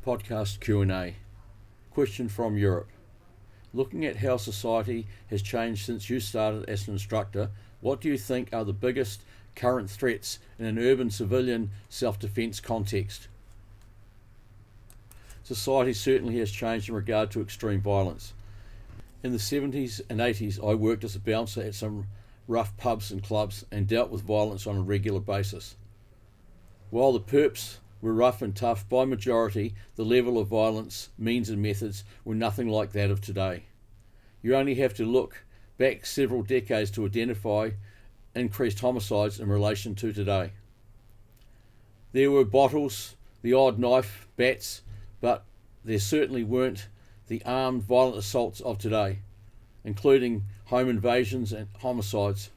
Podcast Q&A. Question from Europe. Looking at how society has changed since you started as an instructor, what do you think are the biggest current threats in an urban civilian self-defense context? Society certainly has changed in regard to extreme violence. In the 70s and 80s, I worked as a bouncer at some rough pubs and clubs and dealt with violence on a regular basis. While the perps were rough and tough, by majority, the level of violence, means and methods were nothing like that of today. You only have to look back several decades to identify increased homicides in relation to today. There were bottles, the odd knife, bats, but there certainly weren't the armed violent assaults of today, including home invasions and homicides.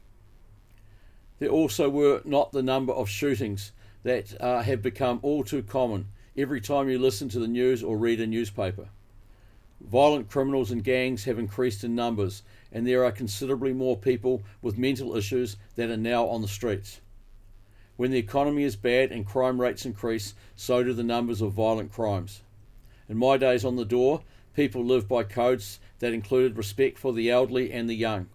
There also were not the number of shootings that have become all too common every time you listen to the news or read a newspaper. Violent criminals and gangs have increased in numbers, and there are considerably more people with mental issues that are now on the streets. When the economy is bad and crime rates increase, so do the numbers of violent crimes. In my days on the door, people lived by codes that included respect for the elderly and the young.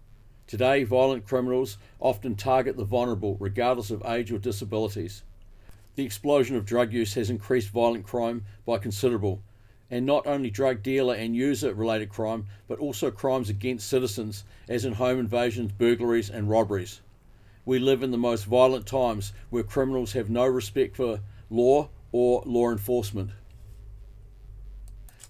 Today, violent criminals often target the vulnerable, regardless of age or disabilities. The explosion of drug use has increased violent crime by considerable, and not only drug dealer and user related crime, but also crimes against citizens, as in home invasions, burglaries and robberies. We live in the most violent times where criminals have no respect for law or law enforcement.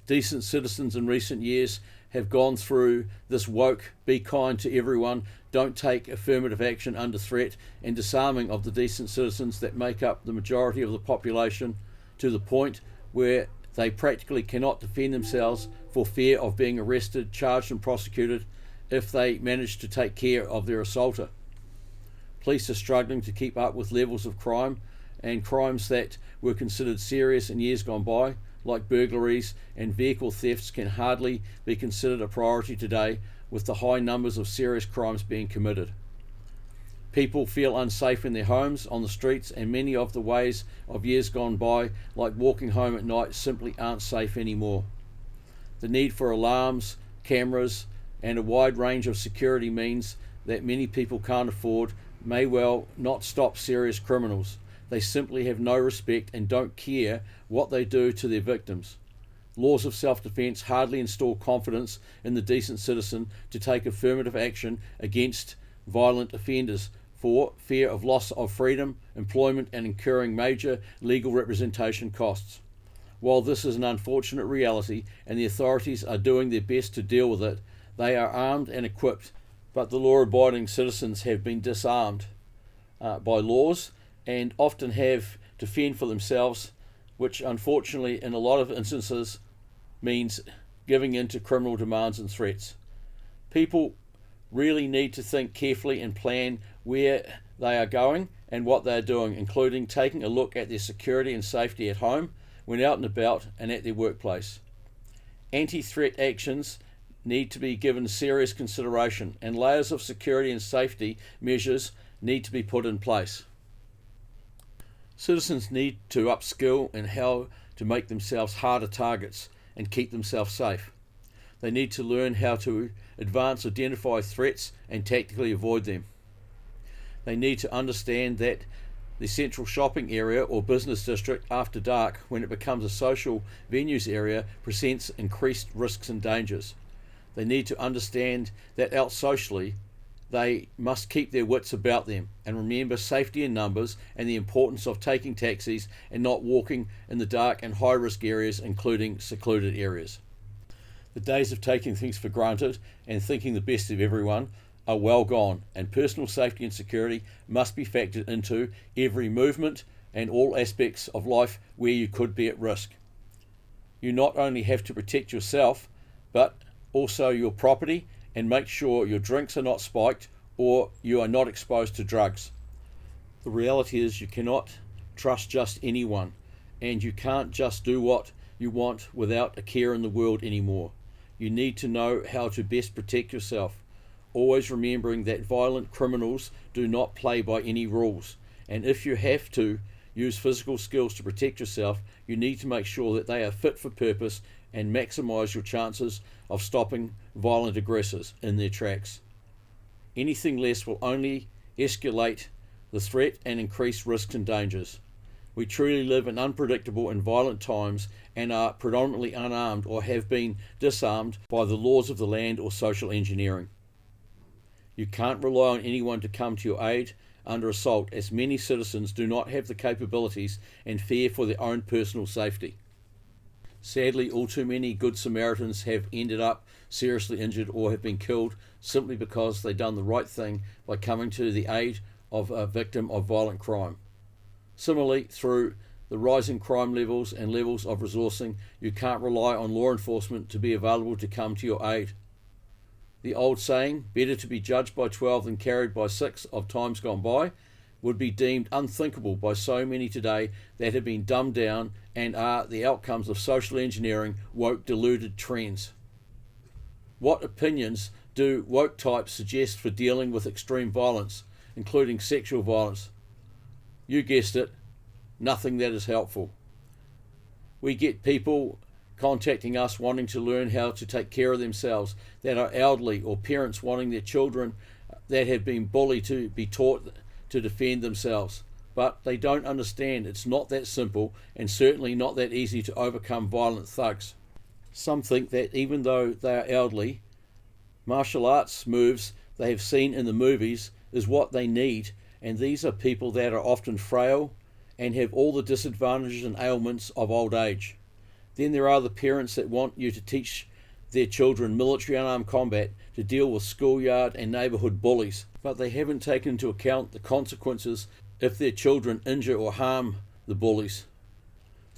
Decent citizens in recent years have gone through this woke, be kind to everyone, don't take affirmative action under threat, and disarming of the decent citizens that make up the majority of the population, to the point where they practically cannot defend themselves for fear of being arrested, charged and prosecuted if they manage to take care of their assaulter. Police are struggling to keep up with levels of crime, and crimes that were considered serious in years gone by, like burglaries and vehicle thefts, can hardly be considered a priority today, with the high numbers of serious crimes being committed. People feel unsafe in their homes, on the streets, and many of the ways of years gone by, like walking home at night, simply aren't safe anymore. The need for alarms, cameras, and a wide range of security means that many people can't afford may well not stop serious criminals. They simply have no respect and don't care what they do to their victims. Laws of self-defense hardly instill confidence in the decent citizen to take affirmative action against violent offenders for fear of loss of freedom, employment, and incurring major legal representation costs. While this is an unfortunate reality and the authorities are doing their best to deal with it, they are armed and equipped, but the law-abiding citizens have been disarmed by laws and often have to fend for themselves, which unfortunately in a lot of instances means giving in to criminal demands and threats. People really need to think carefully and plan where they are going and what they are doing, including taking a look at their security and safety at home, when out and about, and at their workplace. Anti-threat actions need to be given serious consideration, and layers of security and safety measures need to be put in place. Citizens need to upskill in how to make themselves harder targets and keep themselves safe. They need to learn how to identify threats and tactically avoid them. They need to understand that the central shopping area or business district after dark, when it becomes a social venues area, presents increased risks and dangers. They need to understand that out socially, they must keep their wits about them and remember safety in numbers and the importance of taking taxis and not walking in the dark and high-risk areas, including secluded areas. The days of taking things for granted and thinking the best of everyone are well gone, and personal safety and security must be factored into every movement and all aspects of life where you could be at risk. You not only have to protect yourself, but also your property, and make sure your drinks are not spiked or you are not exposed to drugs. The reality is you cannot trust just anyone, and you can't just do what you want without a care in the world anymore. You need to know how to best protect yourself, always remembering that violent criminals do not play by any rules, and if you have to, use physical skills to protect yourself, you need to make sure that they are fit for purpose and maximize your chances of stopping violent aggressors in their tracks. Anything less will only escalate the threat and increase risks and dangers. We truly live in unpredictable and violent times and are predominantly unarmed or have been disarmed by the laws of the land or social engineering. You can't rely on anyone to come to your aid under assault, as many citizens do not have the capabilities and fear for their own personal safety. Sadly, all too many good Samaritans have ended up seriously injured or have been killed simply because they've done the right thing by coming to the aid of a victim of violent crime. Similarly, through the rising crime levels and levels of resourcing, you can't rely on law enforcement to be available to come to your aid. The old saying, better to be judged by 12 than carried by 6 of times gone by, would be deemed unthinkable by so many today that have been dumbed down and are the outcomes of social engineering, woke deluded trends. What opinions do woke types suggest for dealing with extreme violence, including sexual violence? You guessed it, nothing that is helpful. We get people contacting us wanting to learn how to take care of themselves that are elderly, or parents wanting their children that have been bullied to be taught to defend themselves. But they don't understand it's not that simple, and certainly not that easy to overcome violent thugs. Some think that even though they are elderly, martial arts moves they have seen in the movies is what they need, and these are people that are often frail and have all the disadvantages and ailments of old age. Then there are the parents that want you to teach their children military unarmed combat to deal with schoolyard and neighbourhood bullies, but they haven't taken into account the consequences if their children injure or harm the bullies.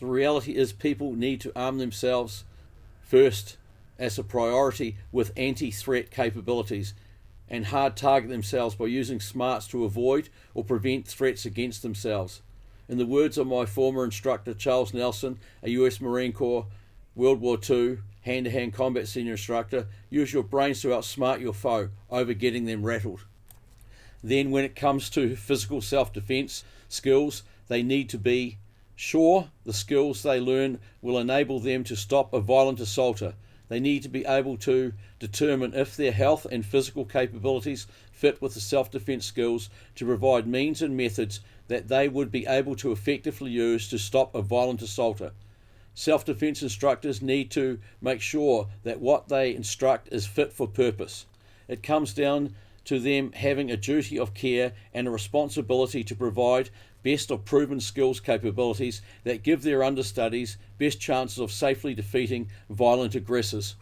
The reality is people need to arm themselves first as a priority with anti-threat capabilities and hard target themselves by using smarts to avoid or prevent threats against themselves. In the words of my former instructor Charles Nelson, a US Marine Corps World War II hand-to-hand combat senior instructor, use your brains to outsmart your foe over getting them rattled. Then when it comes to physical self-defense skills, they need to be sure the skills they learn will enable them to stop a violent assaulter. They need to be able to determine if their health and physical capabilities fit with the self-defense skills to provide means and methods that they would be able to effectively use to stop a violent assaulter. Self-defense instructors need to make sure that what they instruct is fit for purpose. It comes down to them having a duty of care and a responsibility to provide best of proven skills capabilities that give their understudies best chances of safely defeating violent aggressors.